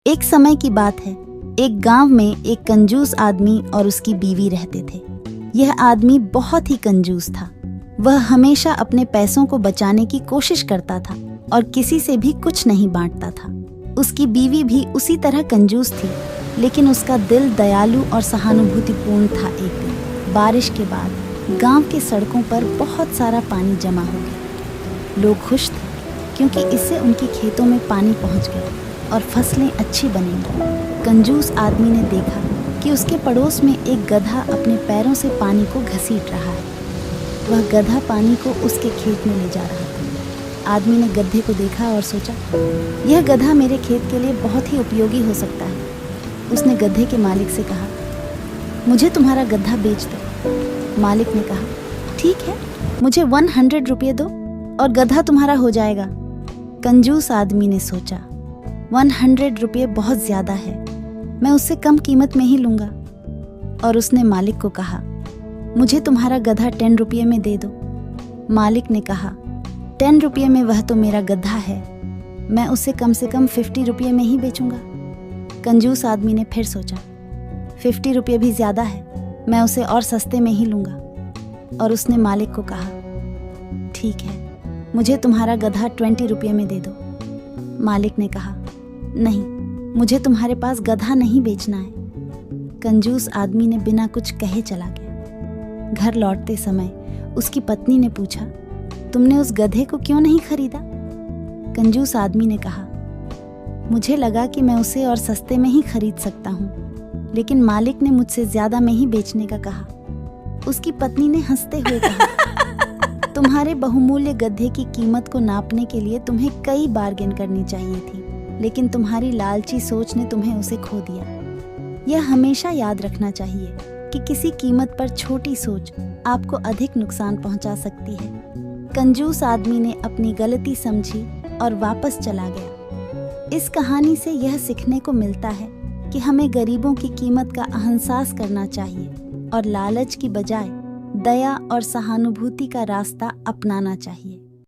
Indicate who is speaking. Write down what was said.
Speaker 1: एक समय की बात है, एक गांव में एक कंजूस आदमी और उसकी बीवी रहते थे। यह आदमी बहुत ही कंजूस था। वह हमेशा अपने पैसों को बचाने की कोशिश करता था और किसी से भी कुछ नहीं बांटता था। उसकी बीवी भी उसी तरह कंजूस थी, लेकिन उसका दिल दयालु और सहानुभूतिपूर्ण था। एक दिन बारिश के बाद गांव के सड़कों पर बहुत सारा पानी जमा हो गया। लोग खुश थे क्योंकि इससे उनके खेतों में पानी पहुंच गया और फसलें अच्छी बनेंगी। कंजूस आदमी ने देखा कि उसके पड़ोस में एक गधा अपने पैरों से पानी को घसीट रहा है। वह गधा पानी को उसके खेत में ले जा रहा था। आदमी ने गधे को देखा और सोचा, यह गधा मेरे खेत के लिए बहुत ही उपयोगी हो सकता है। उसने गधे के मालिक से कहा, मुझे तुम्हारा गधा बेच दो। मालिक ने कहा, ठीक है, मुझे 100 रुपये दो और गधा तुम्हारा हो जाएगा। कंजूस आदमी ने सोचा, 100 रुपये बहुत ज्यादा है, मैं उससे कम कीमत में ही लूंगा। और उसने मालिक को कहा, मुझे तुम्हारा गधा 10 रुपये में दे दो। मालिक ने कहा, 10 रुपये में वह तो मेरा गधा है, मैं उसे कम से कम 50 रुपये में ही बेचूंगा। कंजूस आदमी ने फिर सोचा, 50 रुपये भी ज्यादा है, मैं उसे और सस्ते में ही लूंगा। और उसने मालिक को कहा, ठीक है, मुझे तुम्हारा गधा 20 रुपये में दे दो। मालिक ने कहा, नहीं, मुझे तुम्हारे पास गधा नहीं बेचना है। कंजूस आदमी ने बिना कुछ कहे चला गया। घर लौटते समय उसकी पत्नी ने पूछा, तुमने उस गधे को क्यों नहीं खरीदा? कंजूस आदमी ने कहा, मुझे लगा कि मैं उसे और सस्ते में ही खरीद सकता हूँ, लेकिन मालिक ने मुझसे ज्यादा में ही बेचने का कहा। उसकी पत्नी ने हंसते हुए कहा, तुम्हारे बहुमूल्य गधे की कीमत को नापने के लिए तुम्हें कई बार्गेन करनी चाहिए थी, लेकिन तुम्हारी लालची सोच ने तुम्हें उसे खो दिया। यह हमेशा याद रखना चाहिए कि किसी कीमत पर छोटी सोच आपको अधिक नुकसान पहुंचा सकती है। कंजूस आदमी ने अपनी गलती समझी और वापस चला गया। इस कहानी से यह सीखने को मिलता है कि हमें गरीबों की कीमत का एहसास करना चाहिए और लालच की बजाय दया और सहानुभूति का रास्ता अपनाना चाहिए।